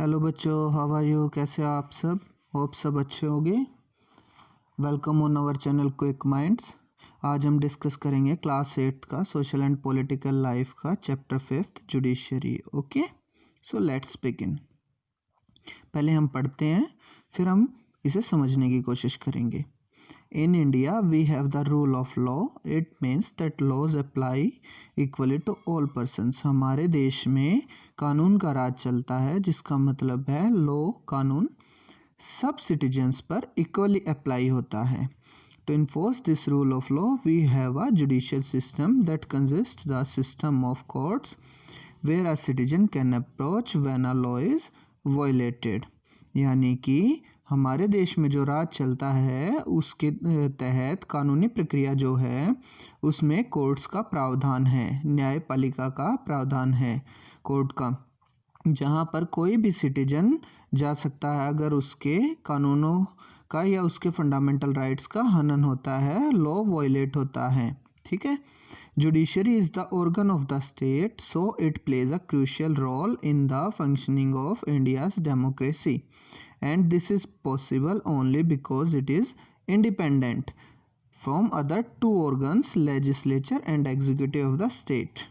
Hello बच्चों, how are you? कैसे हो आप सब? होप सब अच्छे होंगे। Welcome on our channel quick minds. आज हम डिस्कस करेंगे क्लास 8 का सोशल एंड पॉलिटिकल लाइफ का chapter 5 judiciary. Okay, so let's begin. पहले हम पढ़ते हैं, फिर हम इसे समझने की कोशिश करेंगे। In India, we have the rule of law. It means that laws apply equally to all persons. हमारे देश में कानून का राज चलता है, जिसका मतलब है लॉ कानून सब सिटीजन्स पर इक्वली अप्लाई होता है। To enforce this rule of law, we have a judicial system that consists the system of courts where a citizen can approach when a law is violated. यानी कि हमारे देश में जो राज चलता है उसके तहत कानूनी प्रक्रिया जो है उसमें कोर्ट्स का प्रावधान है, न्यायपालिका का प्रावधान है कोर्ट का, जहाँ पर कोई भी सिटीजन जा सकता है अगर उसके कानूनों का या उसके फंडामेंटल राइट्स का हनन होता है, लॉ वायलेट होता है। ठीक है। Judiciary is the organ of the state, so it plays a crucial role in the functioning of India's democracy, and this is possible only because it is independent from other two organs, legislature and executive of the state.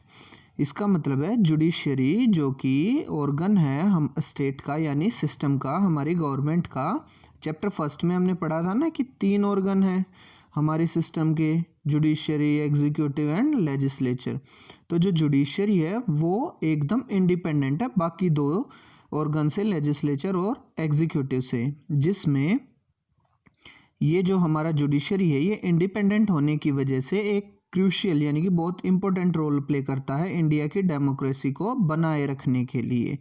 इसका मतलब है judiciary जो कि organ है हम state का यानी system का, हमारी गवर्नमेंट का। चैप्टर फर्स्ट में हमने पढ़ा था ना कि 3 ऑर्गन है हमारे सिस्टम के, जुडिशरी, एग्जीक्यूटिव एंड लेजिस्लेचर। तो जो जुडिशरी है वो एकदम इंडिपेंडेंट है बाकी 2 ऑर्गन से, लेजिस्लेचर और एग्जीक्यूटिव से, जिसमें ये जो हमारा जुडिशरी है ये इंडिपेंडेंट होने की वजह से एक क्रूशियल यानी कि बहुत इंपॉर्टेंट रोल प्ले करता है इंडिया की डेमोक्रेसी को बनाए रखने के लिए,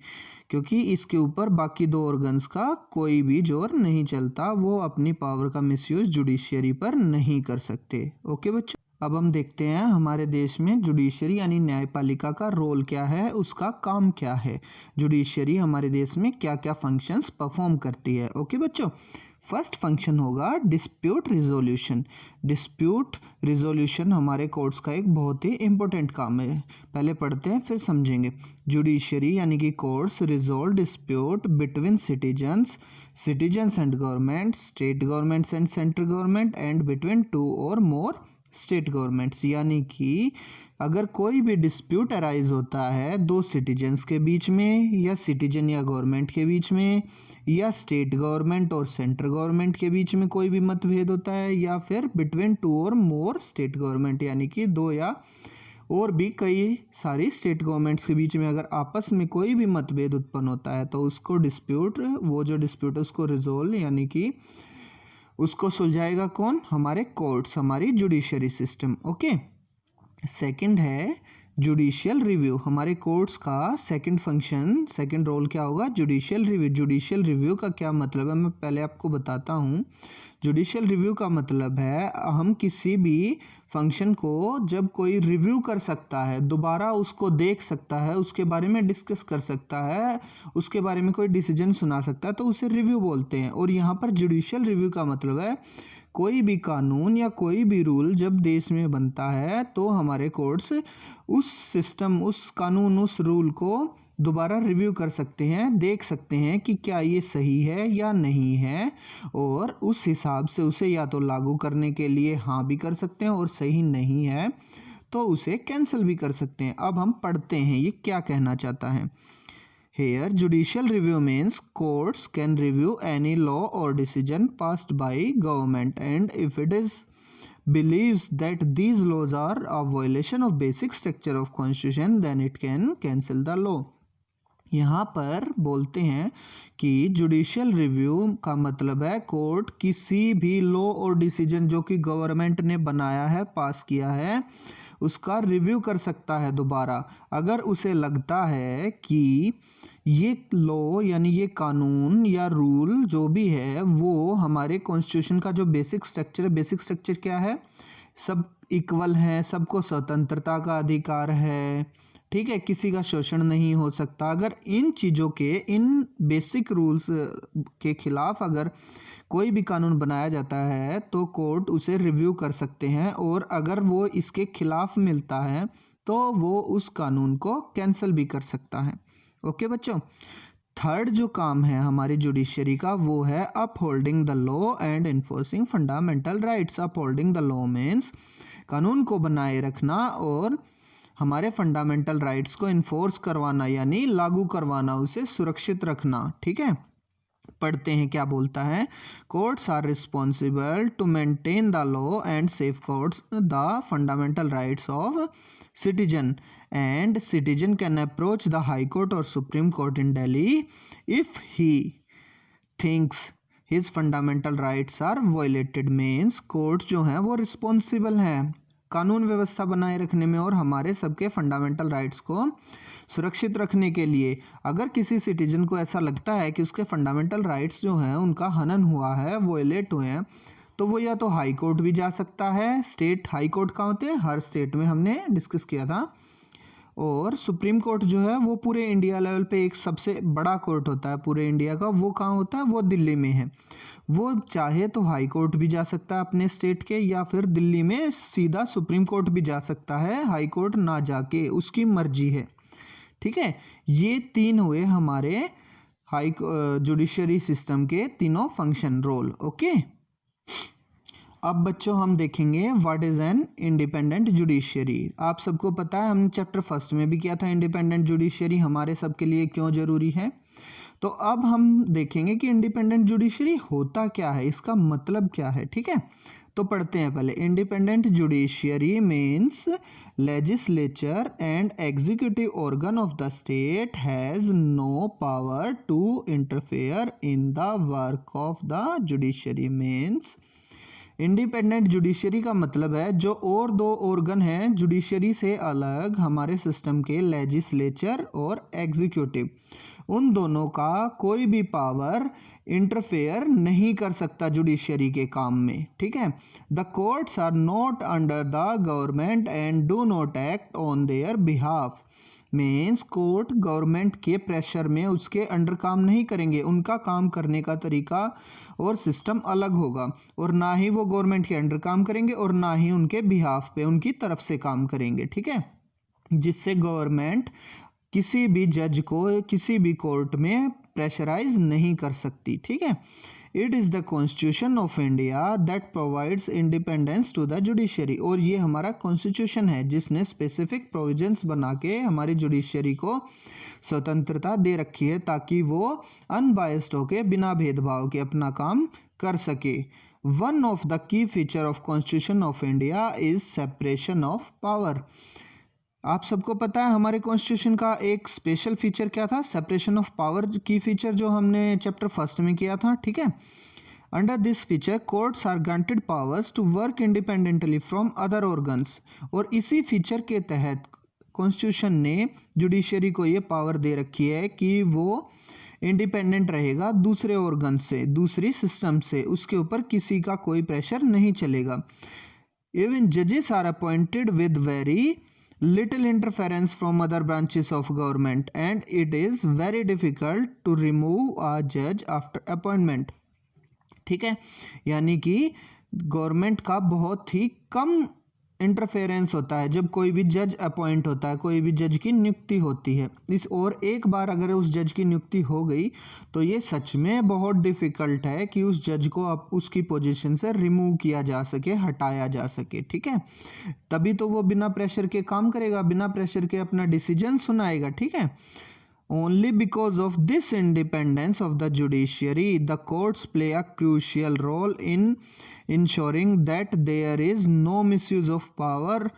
क्योंकि इसके ऊपर बाकी 2 ऑर्गन्स का कोई भी जोर नहीं चलता, वो अपनी पावर का मिसयूज जुडिशरी पर नहीं कर सकते। ओके बच्चों, अब हम देखते हैं हमारे देश में जुडिशरी यानी न्यायपालिका का रोल क्या है, उसका काम क्या है, जुडिशरी हमारे देश में क्या क्या फंक्शंस परफॉर्म करती है। ओके बच्चों, फर्स्ट फंक्शन होगा डिस्प्यूट रिजोल्यूशन। डिस्प्यूट रिजोल्यूशन हमारे कोर्ट्स का एक बहुत ही इंपॉर्टेंट काम है। पहले पढ़ते हैं फिर समझेंगे। जुडिशरी यानी कि courts resolve dispute between citizens and government, state governments and central government and between 2 और मोर स्टेट गवर्नमेंट्स। यानी कि अगर कोई भी डिस्प्यूट अराइज होता है 2 सिटीजन्स के बीच में, या सिटीजन या गवर्नमेंट के बीच में, या स्टेट गवर्नमेंट और सेंट्रल गवर्नमेंट के बीच में कोई भी मतभेद होता है, या फिर बिटवीन 2 और मोर स्टेट गवर्नमेंट यानी कि 2 या और भी कई सारी स्टेट गवर्नमेंट्स के बीच में अगर आपस में कोई भी मतभेद उत्पन्न होता है तो उसको डिस्प्यूट, वो जो डिस्प्यूट उसको रिजोल्व यानी कि उसको सुलझाएगा कौन? हमारे कोर्ट्स, हमारी जुडिशरी सिस्टम। ओके, सेकंड है जुडिशियल रिव्यू। हमारे कोर्ट्स का सेकंड फंक्शन, सेकंड रोल क्या होगा? Judicial review. जुडिशियल रिव्यू का क्या मतलब है मैं पहले आपको बताता हूँ। जुडिशियल रिव्यू का मतलब है हम किसी भी फंक्शन को जब कोई रिव्यू कर सकता है, दोबारा उसको देख सकता है, उसके बारे में डिस्कस कर सकता है, उसके बारे में कोई डिसीजन सुना सकता है, तो उसे रिव्यू बोलते हैं। और यहाँ पर जुडिशियल रिव्यू का मतलब है कोई भी कानून या कोई भी रूल जब देश में बनता है तो हमारे कोर्ट्स उस सिस्टम, उस कानून, उस रूल को दोबारा रिव्यू कर सकते हैं, देख सकते हैं कि क्या ये सही है या नहीं है, और उस हिसाब से उसे या तो लागू करने के लिए हाँ भी कर सकते हैं, और सही नहीं है तो उसे कैंसिल भी कर सकते हैं। अब हम पढ़ते हैं ये क्या कहना चाहता है। Here, judicial review means courts can review any law or decision passed by government, and if it is believes that these laws are a violation of basic structure of constitution, then it can cancel the law. यहाँ पर बोलते हैं कि judicial review का मतलब है court किसी भी लॉ और डिसीजन जो कि गवर्नमेंट ने बनाया है, पास किया है, उसका रिव्यू कर सकता है दोबारा, अगर उसे लगता है कि ये लॉ यानी ये कानून या रूल जो भी है वो हमारे कॉन्स्टिट्यूशन का जो बेसिक स्ट्रक्चर है, बेसिक स्ट्रक्चर क्या है? सब इक्वल हैं, सबको स्वतंत्रता का अधिकार है, ठीक है, किसी का शोषण नहीं हो सकता। अगर इन चीज़ों के, इन बेसिक रूल्स के खिलाफ अगर कोई भी कानून बनाया जाता है तो कोर्ट उसे रिव्यू कर सकते हैं, और अगर वो इसके खिलाफ मिलता है तो वो उस कानून को कैंसिल भी कर सकता है। ओके बच्चों, थर्ड जो काम है हमारी जुडिशरी का वो है upholding the law and enforcing fundamental rights. Upholding the law means कानून को बनाए रखना और हमारे फंडामेंटल राइट्स को इन्फोर्स करवाना यानी लागू करवाना, उसे सुरक्षित रखना। ठीक है, पढ़ते हैं क्या बोलता है। Courts are responsible to maintain the law and safeguards the fundamental rights of citizen and citizen can approach the high court और supreme court in Delhi if he thinks his fundamental rights are violated. Means court जो है वो responsible है कानून व्यवस्था बनाए रखने में और हमारे सबके फंडामेंटल राइट्स को सुरक्षित रखने के लिए। अगर किसी सिटीजन को ऐसा लगता है कि उसके फंडामेंटल राइट्स जो हैं उनका हनन हुआ है, वायलेट हुए हैं, तो वो या तो हाई कोर्ट भी जा सकता है। स्टेट हाई कोर्ट कहाँ होते हैं, हर स्टेट में हमने डिस्कस किया था। और सुप्रीम कोर्ट जो है वो पूरे इंडिया लेवल पे एक सबसे बड़ा कोर्ट होता है पूरे इंडिया का, वो कहाँ होता है, वो दिल्ली में है। वो चाहे तो हाई कोर्ट भी जा सकता है अपने स्टेट के, या फिर दिल्ली में सीधा सुप्रीम कोर्ट भी जा सकता है, हाई कोर्ट ना जाके, उसकी मर्जी है। ठीक है, ये तीन हुए हमारे हाई जुडिशरी सिस्टम के तीनों फंक्शन रोल। ओके, अब बच्चों हम देखेंगे what is an independent judiciary. आप सबको पता है, हमने चैप्टर फर्स्ट में भी किया था इंडिपेंडेंट जुडिशरी हमारे सबके लिए क्यों जरूरी है। तो अब हम देखेंगे कि इंडिपेंडेंट जुडिशरी होता क्या है, इसका मतलब क्या है। ठीक है, तो पढ़ते हैं पहले। Independent judiciary means legislature and executive organ of the state has no power to interfere in the work of the judiciary. Means independent judiciary का मतलब है जो और दो ऑर्गन हैं जुडिशरी से अलग हमारे सिस्टम के, लेजिस्लेचर और एग्जीक्यूटिव, उन दोनों का कोई भी पावर इंटरफेयर नहीं कर सकता जुडिशरी के काम में। ठीक है, the courts are not under the government and do not act on their behalf. Means court government के प्रेशर में उसके अंडर काम नहीं करेंगे, उनका काम करने का तरीका और सिस्टम अलग होगा, और ना ही वो गवर्नमेंट के अंडर काम करेंगे और ना ही उनके बिहाफ पे, उनकी तरफ से काम करेंगे। ठीक है, जिससे गवर्नमेंट किसी भी जज को किसी भी कोर्ट में प्रेशराइज नहीं कर सकती। ठीक है, it is the constitution of India that provides independence to the judiciary. और ये हमारा कॉन्स्टिट्यूशन है जिसने स्पेसिफिक प्रोविजंस बना के हमारी जुडिशरी को स्वतंत्रता दे रखी है ताकि वो अनबायस्ड होके बिना भेदभाव के अपना काम कर सके। One of the key feature of constitution of India is separation of power. आप सबको पता है हमारे कॉन्स्टिट्यूशन का एक स्पेशल फीचर क्या था, सेपरेशन ऑफ पावर की फीचर, जो हमने चैप्टर फर्स्ट में किया था। ठीक है, under this feature courts are granted powers to work independently from other organs. और इसी फीचर के तहत कॉन्स्टिट्यूशन ने जुडिशरी को ये पावर दे रखी है कि वो इंडिपेंडेंट रहेगा दूसरे ऑर्गन से, दूसरी सिस्टम से, उसके ऊपर किसी का कोई प्रेशर नहीं चलेगा। इवन जजेस are appointed with very little interference from other branches of government and it is very difficult to remove a judge after appointment। ठीक है, यानी कि गवर्नमेंट का बहुत ही कम इंटरफेरेंस होता है जब कोई भी जज अपॉइंट होता है, कोई भी जज की नियुक्ति होती है इस, और एक बार अगर उस जज की नियुक्ति हो गई तो ये सच में बहुत डिफ़िकल्ट है कि उस जज को अब उसकी पोजीशन से रिमूव किया जा सके, हटाया जा सके। ठीक है, तभी तो वो बिना प्रेशर के काम करेगा, बिना प्रेशर के अपना डिसीजन सुनाएगा। ठीक है, Only because of this independence of the judiciary, the courts play a crucial role in ensuring that there is no misuse of power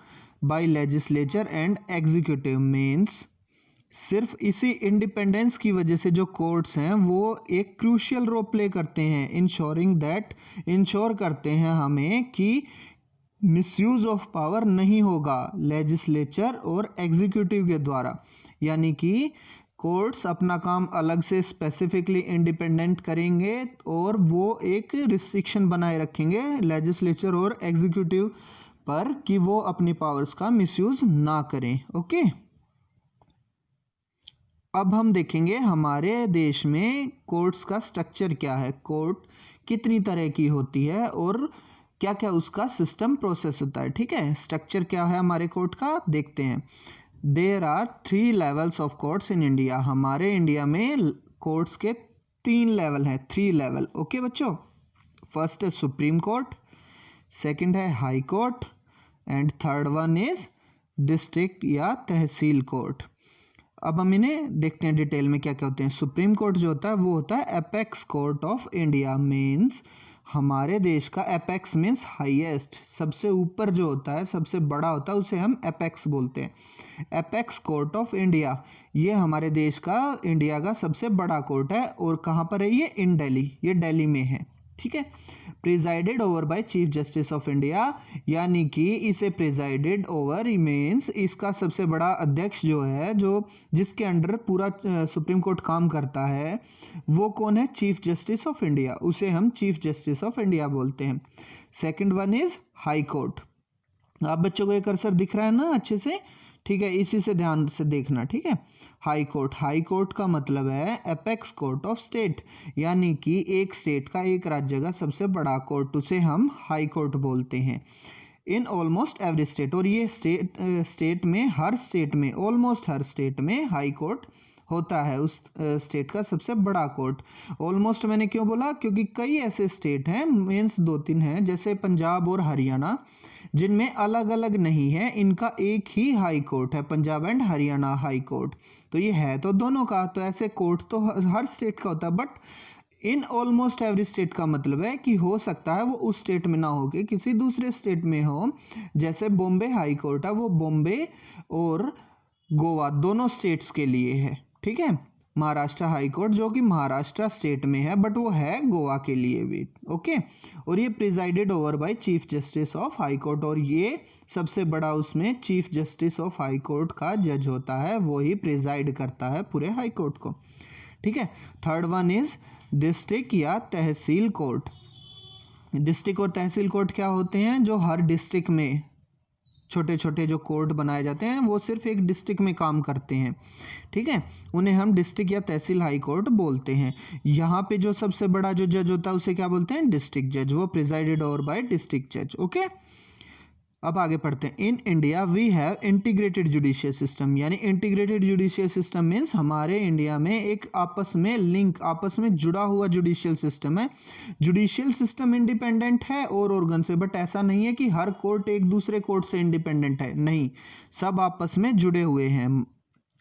by legislature and executive। means सिर्फ इसी इंडिपेंडेंस की वजह से जो कोर्ट्स हैं वो एक क्रूशियल रोल प्ले करते हैं, इंश्योरिंग दैट, इंश्योर करते हैं हमें कि मिसयूज ऑफ पावर नहीं होगा लेजिस्लेचर और एग्जीक्यूटिव के द्वारा। यानी कि कोर्ट्स अपना काम अलग से स्पेसिफिकली इंडिपेंडेंट करेंगे और वो एक रिस्ट्रिक्शन बनाए रखेंगे लेजिस्लेचर और एग्जीक्यूटिव पर कि वो अपनी पावर्स का मिसयूज ना करें। ओके, अब हम देखेंगे हमारे देश में कोर्ट्स का स्ट्रक्चर क्या है, कोर्ट कितनी तरह की होती है और क्या क्या उसका सिस्टम प्रोसेस होता है। ठीक है, स्ट्रक्चर क्या है हमारे कोर्ट का, देखते हैं। There are 3 levels of courts in India. हमारे इंडिया में कोर्ट्स के 3 लेवल हैं, 3 लेवल। ओके बच्चों, फर्स्ट है सुप्रीम कोर्ट, सेकंड है high court and third one is district या तहसील कोर्ट। अब हम इन्हें देखते हैं डिटेल में क्या क्या होते हैं। सुप्रीम कोर्ट जो होता है वो होता है apex court of India, means हमारे देश का एपेक्स मीन्स हाईएस्ट, सबसे ऊपर जो होता है, सबसे बड़ा होता है, उसे हम एपेक्स बोलते हैं। एपेक्स कोर्ट ऑफ इंडिया, ये हमारे देश का, इंडिया का सबसे बड़ा कोर्ट है। और कहाँ पर है ये? इन दिल्ली, ये दिल्ली में है। ठीक है। Presided over by chief justice of India, यानी कि इसे प्रिजाइडेड ओवर मीन्स इसका सबसे बड़ा अध्यक्ष जो है, जो जिसके अंडर पूरा सुप्रीम कोर्ट काम करता है, वो कौन है? चीफ जस्टिस ऑफ इंडिया, उसे हम चीफ जस्टिस ऑफ इंडिया बोलते हैं। Second one is high court. आप बच्चों को ये कर्सर दिख रहा है ना अच्छे से? ठीक है, इसी से ध्यान से देखना। ठीक है। हाई कोर्ट, हाई कोर्ट का मतलब है एपेक्स कोर्ट ऑफ स्टेट, यानी कि एक स्टेट का, एक राज्य का सबसे बड़ा कोर्ट, उसे हम हाई कोर्ट बोलते हैं। इन ऑलमोस्ट एवरी स्टेट, और ये स्टेट में, हर स्टेट में, ऑलमोस्ट हर स्टेट में हाई कोर्ट होता है, उस स्टेट का सबसे बड़ा कोर्ट। ऑलमोस्ट मैंने क्यों बोला? क्योंकि कई ऐसे स्टेट हैं, मीन्स 2-3 हैं, जैसे पंजाब और हरियाणा, जिनमें अलग अलग नहीं है, इनका एक ही हाई कोर्ट है, Punjab and Haryana high court. तो ये है तो दोनों का, तो ऐसे कोर्ट तो हर स्टेट का होता है, but in almost every state का मतलब है कि हो सकता है वो उस स्टेट में ना हो के किसी दूसरे स्टेट में हो। जैसे बॉम्बे हाई कोर्ट है, वो बॉम्बे और गोवा दोनों स्टेट्स के लिए है। ठीक है। महाराष्ट्र हाई कोर्ट जो कि महाराष्ट्र स्टेट में है, बट वो है गोवा के लिए भी। ओके। और ये presided over by chief justice of high court, और ये सबसे बड़ा उसमें chief justice of high court का जज होता है, वो ही प्रिजाइड करता है पूरे हाई कोर्ट को। ठीक है। थर्ड वन इज डिस्ट्रिक्ट या तहसील कोर्ट। डिस्ट्रिक्ट और तहसील कोर्ट क्या होते हैं? जो हर डिस्ट्रिक्ट में छोटे छोटे जो कोर्ट बनाए जाते हैं, वो सिर्फ एक डिस्ट्रिक्ट में काम करते हैं। ठीक है। उन्हें हम डिस्ट्रिक्ट या तहसील हाई कोर्ट बोलते हैं। यहाँ पे जो सबसे बड़ा जो जज होता है उसे क्या बोलते हैं? डिस्ट्रिक्ट जज, वो प्रिजाइडेड ओवर बाय डिस्ट्रिक्ट जज। ओके। अब आगे पढ़ते हैं। In India we have integrated judicial system, यानी इंटीग्रेटेड जुडिशियल सिस्टम मीन्स हमारे इंडिया में एक आपस में लिंक, आपस में जुड़ा हुआ जुडिशियल सिस्टम है। जुडिशियल सिस्टम इंडिपेंडेंट है और ऑर्गन से, बट ऐसा नहीं है कि हर कोर्ट एक दूसरे कोर्ट से इंडिपेंडेंट है, नहीं, सब आपस में जुड़े हुए हैं।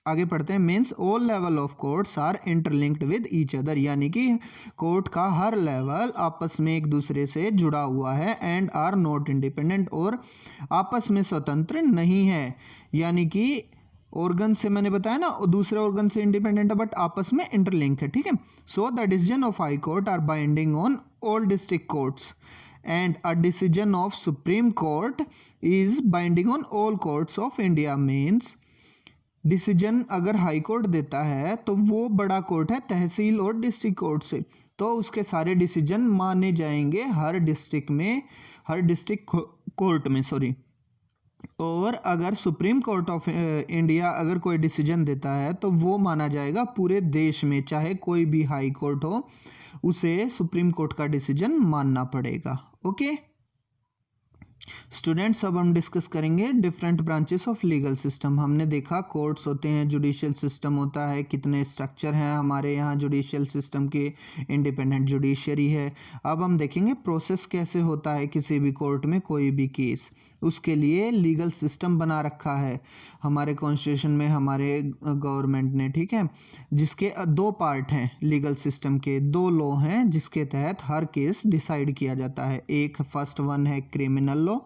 आगे पढ़ते हैं। Means all level of courts are interlinked with each other, यानी कि कोर्ट का हर लेवल आपस में एक दूसरे से जुड़ा हुआ है। एंड आर नॉट इंडिपेंडेंट, और आपस में स्वतंत्र नहीं है, यानी कि ऑर्गन से मैंने बताया ना, दूसरे ऑर्गन से इंडिपेंडेंट है, बट आपस में इंटरलिंक है। ठीक है। So the decision of high court are binding on all district courts and a decision of supreme court is binding on all courts of India. Means decision अगर high court देता है तो वो बड़ा कोर्ट है तहसील और डिस्ट्रिक्ट कोर्ट से, तो उसके सारे डिसीजन माने जाएंगे हर डिस्ट्रिक्ट में, हर डिस्ट्रिक्ट कोर्ट में, सॉरी। और अगर सुप्रीम कोर्ट ऑफ इंडिया अगर कोई डिसीजन देता है तो वो माना जाएगा पूरे देश में, चाहे कोई भी हाई कोर्ट हो, उसे सुप्रीम कोर्ट का डिसीजन मानना पड़ेगा। ओके स्टूडेंट्स, अब हम डिस्कस करेंगे different branches of legal system. हमने देखा कोर्ट्स होते हैं, जुडिशियल सिस्टम होता है, कितने स्ट्रक्चर हैं हमारे यहाँ जुडिशियल सिस्टम के, इंडिपेंडेंट जुडिशरी है। अब हम देखेंगे प्रोसेस कैसे होता है किसी भी कोर्ट में कोई भी केस, उसके लिए लीगल सिस्टम बना रखा है हमारे कॉन्स्टिट्यूशन में, हमारे गवर्नमेंट ने। ठीक है। जिसके 2 पार्ट हैं लीगल सिस्टम के, 2 लॉ हैं जिसके तहत हर केस डिसाइड किया जाता है। एक फर्स्ट वन है क्रिमिनल लॉ,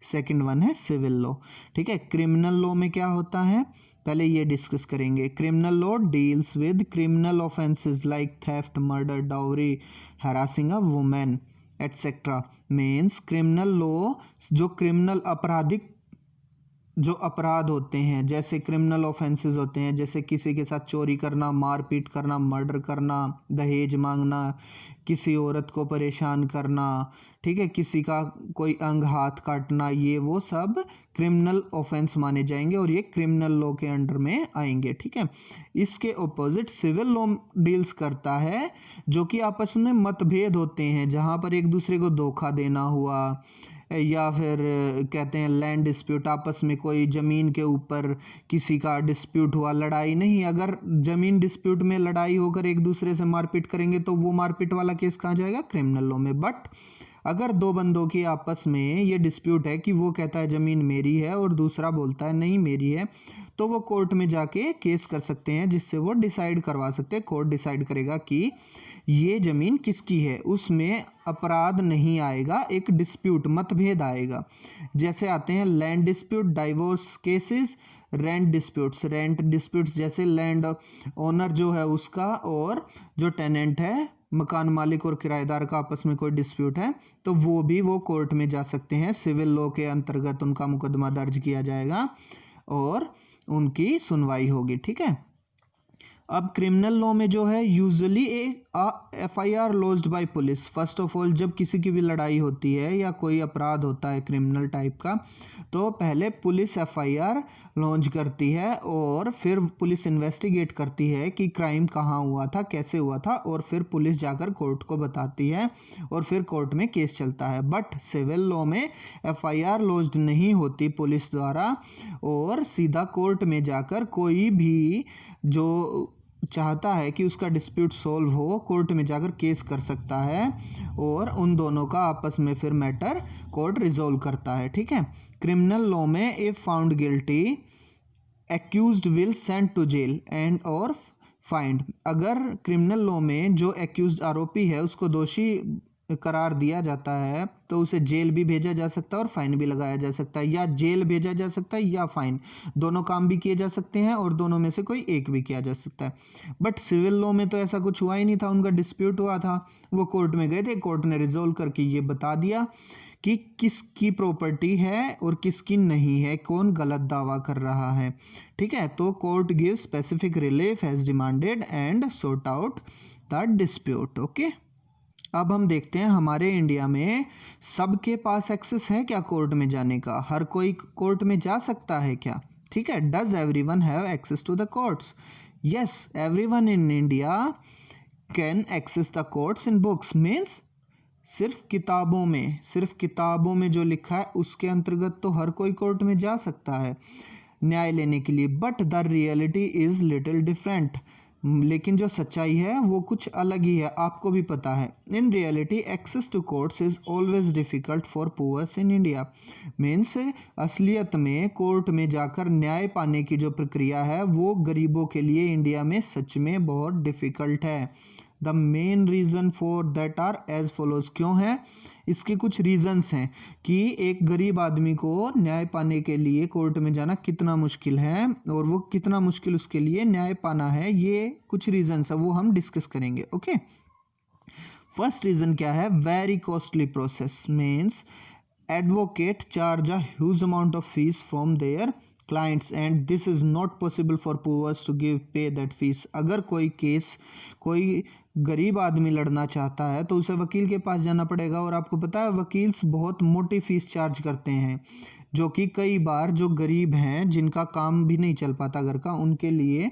सेकंड वन है सिविल लॉ। ठीक है। क्रिमिनल लॉ में क्या होता है पहले ये डिस्कस करेंगे। Criminal law deals with criminal offences like theft, murder, dowry, harassing a women etcetera. Means criminal law जो क्रिमिनल आपराधिक जो अपराध होते हैं, जैसे क्रिमिनल ऑफेंसेस होते हैं, जैसे किसी के साथ चोरी करना, मारपीट करना, मर्डर करना, दहेज मांगना, किसी औरत को परेशान करना, ठीक है, किसी का कोई अंग हाथ काटना, ये वो सब क्रिमिनल ऑफेंस माने जाएंगे और ये क्रिमिनल लॉ के अंडर में आएंगे। ठीक है। इसके ऑपोजिट सिविल लॉ डील्स करता है जो कि आपस में मतभेद होते हैं, जहाँ पर एक दूसरे को धोखा देना हुआ, या फिर कहते हैं लैंड डिस्प्यूट, आपस में कोई ज़मीन के ऊपर किसी का डिस्प्यूट हुआ, लड़ाई नहीं। अगर ज़मीन डिस्प्यूट में लड़ाई होकर एक दूसरे से मारपीट करेंगे तो वो मारपीट वाला केस कहाँ जाएगा? क्रिमिनल लॉ में। बट अगर दो बंदों की आपस में ये डिस्प्यूट है कि वो कहता है ज़मीन मेरी है और दूसरा बोलता है नहीं मेरी है, तो वो कोर्ट में जाके केस कर सकते हैं, जिससे वो डिसाइड करवा सकते हैं। कोर्ट डिसाइड करेगा कि ये ज़मीन किसकी है, उसमें अपराध नहीं आएगा, एक डिस्प्यूट मतभेद आएगा। जैसे आते हैं land dispute, divorce cases, rent disputes जैसे लैंड ओनर जो है उसका और जो टेनेंट है, मकान मालिक और किराएदार का आपस में कोई डिस्प्यूट है, तो वो कोर्ट में जा सकते हैं। सिविल लॉ के अंतर्गत उनका मुकदमा दर्ज किया जाएगा और उनकी सुनवाई होगी। ठीक है। अब क्रिमिनल लॉ में जो है usually FIR lodged by police. First of all जब किसी की भी लड़ाई होती है या कोई अपराध होता है क्रिमिनल टाइप का, तो पहले पुलिस FIR लॉन्च करती है और फिर पुलिस इन्वेस्टिगेट करती है कि क्राइम कहाँ हुआ था, कैसे हुआ था, और फिर पुलिस जाकर कोर्ट को बताती है और फिर कोर्ट में केस चलता है। बट सिविल लॉ में FIR लॉन्च नहीं होती पुलिस द्वारा और सीधा कोर्ट में जाकर कोई भी जो चाहता है कि उसका डिस्प्यूट सॉल्व हो, कोर्ट में जाकर केस कर सकता है और उन दोनों का आपस में फिर मैटर कोर्ट रिजोल्व करता है। ठीक है। क्रिमिनल लॉ में if found guilty accused will send to jail and और फाइंड। अगर क्रिमिनल लॉ में जो एक्यूज्ड आरोपी है उसको दोषी करार दिया जाता है तो उसे जेल भी भेजा जा सकता है और फाइन भी लगाया जा सकता है, या जेल भेजा जा सकता है या फाइन, दोनों काम भी किए जा सकते हैं और दोनों में से कोई एक भी किया जा सकता है। बट सिविल लॉ में तो ऐसा कुछ हुआ ही नहीं था, उनका डिस्प्यूट हुआ था, वो कोर्ट में गए थे, कोर्ट ने रिजोल्व करके ये बता दिया कि किसकी प्रॉपर्टी है और किसकी नहीं है, कौन गलत दावा कर रहा है। ठीक है। तो court give specific relief as demanded and sort out the dispute. Okay. अब हम देखते हैं हमारे इंडिया में सबके पास एक्सेस है क्या कोर्ट में जाने का? हर कोई कोर्ट में जा सकता है क्या? ठीक है। Does everyone have access to the courts? Yes, everyone in India can access the courts in books. मीन्स सिर्फ किताबों में जो लिखा है उसके अंतर्गत तो हर कोई कोर्ट में जा सकता है न्याय लेने के लिए। But the reality is little different. लेकिन जो सच्चाई है वो कुछ अलग ही है, आपको भी पता है। In reality access to courts is always difficult for poors in India. Means असलियत में कोर्ट में जाकर न्याय पाने की जो प्रक्रिया है वो गरीबों के लिए इंडिया में सच में बहुत डिफिकल्ट है। The main reason for that are as follows. क्यों है? इसके कुछ रीजंस हैं कि एक गरीब आदमी को न्याय पाने के लिए कोर्ट में जाना कितना मुश्किल है और वो कितना मुश्किल उसके लिए न्याय पाना है। ये कुछ रीजंस है, वो हम डिस्कस करेंगे। ओके। फर्स्ट रीजन क्या है? Very costly process. Means advocate charge a huge amount of fees from their clients and this is not possible for poors to give pay that fees. अगर कोई गरीब आदमी लड़ना चाहता है तो उसे वकील के पास जाना पड़ेगा, और आपको पता है वकील बहुत मोटी फीस चार्ज करते हैं, जो कि कई बार जो गरीब हैं जिनका काम भी नहीं चल पाता घर का, उनके लिए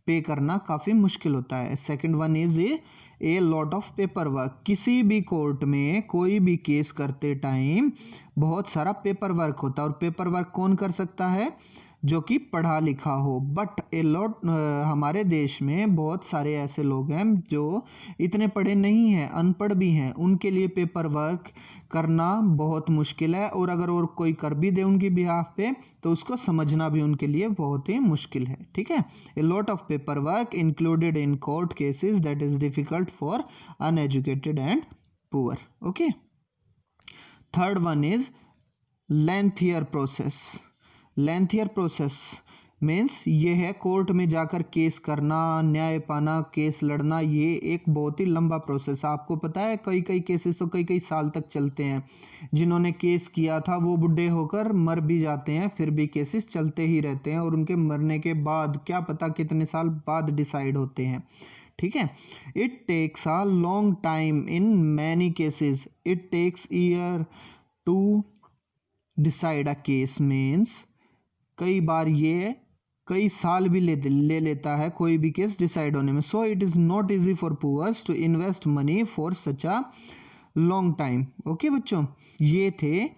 पे करना काफ़ी मुश्किल होता है। Second one is a lot of paper work. किसी भी कोर्ट में कोई भी केस करते टाइम बहुत सारा पेपर वर्क होता है, और पेपर वर्क कौन कर सकता है? जो कि पढ़ा लिखा हो। बट हमारे देश में बहुत सारे ऐसे लोग हैं जो इतने पढ़े नहीं हैं, अनपढ़ भी हैं, उनके लिए पेपर वर्क करना बहुत मुश्किल है, और अगर और कोई कर भी दे उनकी बिहाफ पे तो उसको समझना भी उनके लिए बहुत ही मुश्किल है। ठीक है। A lot of paper work included in court cases that is difficult for uneducated and poor. Okay. Third one is lengthier process. Means ये है कोर्ट में जाकर केस करना, न्याय पाना, केस लड़ना, ये एक बहुत ही लंबा प्रोसेस। आपको पता है कई केसेस तो कई साल तक चलते हैं। जिन्होंने केस किया था वो बुढ़े होकर मर भी जाते हैं, फिर भी केसेस चलते ही रहते हैं, और उनके मरने के बाद क्या पता कितने साल बाद डिसाइड होते हैं। ठीक है। It takes a long time in many cases. It takes year to decide a case. Means कई बार ये कई साल भी ले लेता है कोई भी केस डिसाइड होने में। So it is not easy for poors to invest money for such a long time. Okay बच्चों, ये थे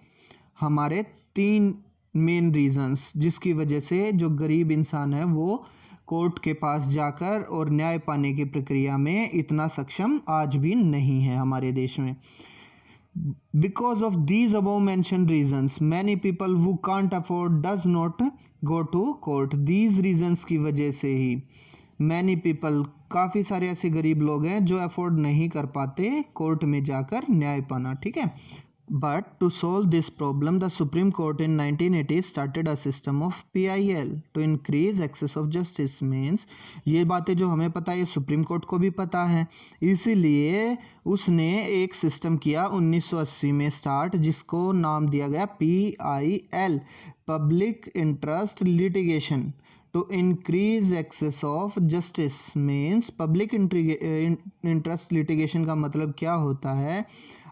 हमारे 3 मेन रीजंस जिसकी वजह से जो गरीब इंसान है वो कोर्ट के पास जाकर और न्याय पाने की प्रक्रिया में इतना सक्षम आज भी नहीं है हमारे देश में। Because of these above mentioned reasons, many people who can't afford does not go to court. These reasons की वजह से ही many people, काफ़ी सारे ऐसे गरीब लोग हैं जो अफोर्ड नहीं कर पाते कोर्ट में जाकर न्याय पाना, ठीक है। But to solve this problem, the Supreme Court in 1980 started a system of PIL to increase access of justice. Means ये बातें जो हमें पता है ये सुप्रीम कोर्ट को भी पता है, इसीलिए उसने एक सिस्टम किया 1980 में स्टार्ट, जिसको नाम दिया गया PIL, public interest litigation to increase access of justice. Means public interest litigation का मतलब क्या होता है,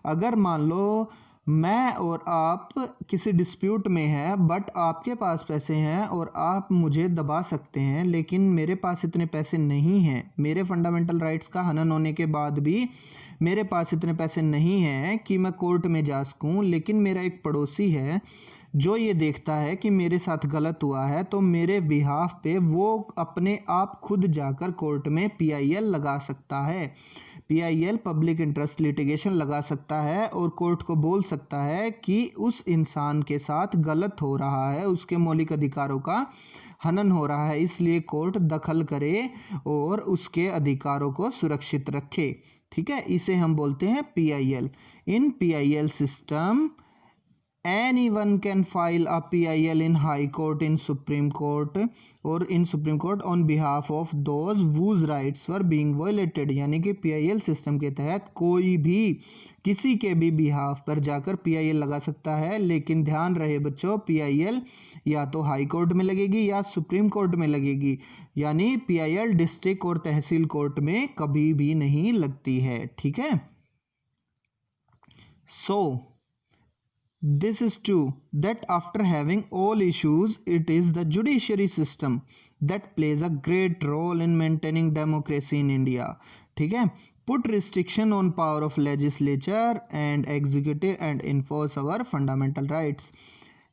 अगर मान लो मैं और आप किसी डिस्प्यूट में हैं बट आपके पास पैसे हैं और आप मुझे दबा सकते हैं, लेकिन मेरे पास इतने पैसे नहीं हैं, मेरे फंडामेंटल राइट्स का हनन होने के बाद भी मेरे पास इतने पैसे नहीं हैं कि मैं कोर्ट में जा सकूं, लेकिन मेरा एक पड़ोसी है जो ये देखता है कि मेरे साथ गलत हुआ है, तो मेरे बिहाफ पे वो अपने आप खुद जाकर कोर्ट में PIL लगा सकता है। PIL पब्लिक इंटरेस्ट लिटिगेशन लगा सकता है और कोर्ट को बोल सकता है कि उस इंसान के साथ गलत हो रहा है, उसके मौलिक अधिकारों का हनन हो रहा है, इसलिए कोर्ट दखल करे और उसके अधिकारों को सुरक्षित रखे, ठीक है। इसे हम बोलते हैं PIL। In PIL system anyone can file a PIL in High Court, in Supreme Court or in Supreme Court on behalf of those whose rights were being violated। यानी कि PIL सिस्टम के तहत कोई भी किसी के भी बिहाफ पर जाकर PIL लगा सकता है, लेकिन ध्यान रहे बच्चों, PIL या तो हाई कोर्ट में लगेगी या सुप्रीम कोर्ट में लगेगी, यानी PIL डिस्ट्रिक्ट और तहसील कोर्ट में कभी भी नहीं लगती है, ठीक है। This is true that after having all issues, it is the judiciary system that plays a great role in maintaining democracy in India, ठीक है। Put restriction on power of legislature and executive and enforce our fundamental rights।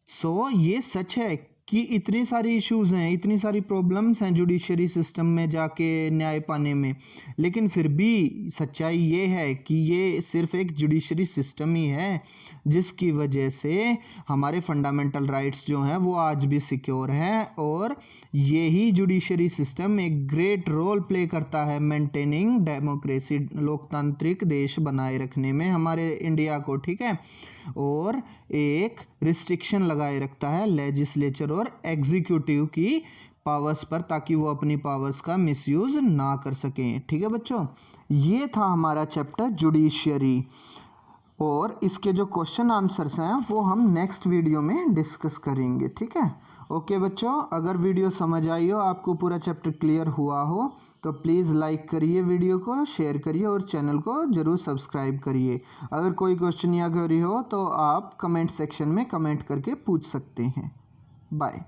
ये सच है कि इतनी सारी issues हैं, इतनी सारी प्रॉब्लम्स हैं जुडिशरी सिस्टम में जाके न्याय पाने में, लेकिन फिर भी सच्चाई ये है कि ये सिर्फ एक जुडिशरी सिस्टम ही है जिसकी वजह से हमारे फंडामेंटल राइट्स जो हैं वो आज भी सिक्योर हैं, और यही जुडिशरी सिस्टम एक ग्रेट रोल प्ले करता है मेंटेनिंग डेमोक्रेसी, लोकतांत्रिक देश बनाए रखने में हमारे इंडिया को, ठीक है। और एक रिस्ट्रिक्शन लगाए रखता है लेजिस्लेचर और एग्जीक्यूटिव की पावर्स पर, ताकि वो अपनी पावर्स का मिसयूज ना कर सकें, ठीक है बच्चों। ये था हमारा चैप्टर जुडिशियरी, और इसके जो क्वेश्चन आंसर्स हैं वो हम नेक्स्ट वीडियो में डिस्कस करेंगे, ठीक है। ओके बच्चों, अगर वीडियो समझ आई हो, आपको पूरा चैप्टर क्लियर हुआ हो, तो प्लीज़ लाइक करिए, वीडियो को शेयर करिए और चैनल को ज़रूर सब्सक्राइब करिए। अगर कोई क्वेश्चन या क्वेरी हो तो आप कमेंट सेक्शन में कमेंट करके पूछ सकते हैं। बाय।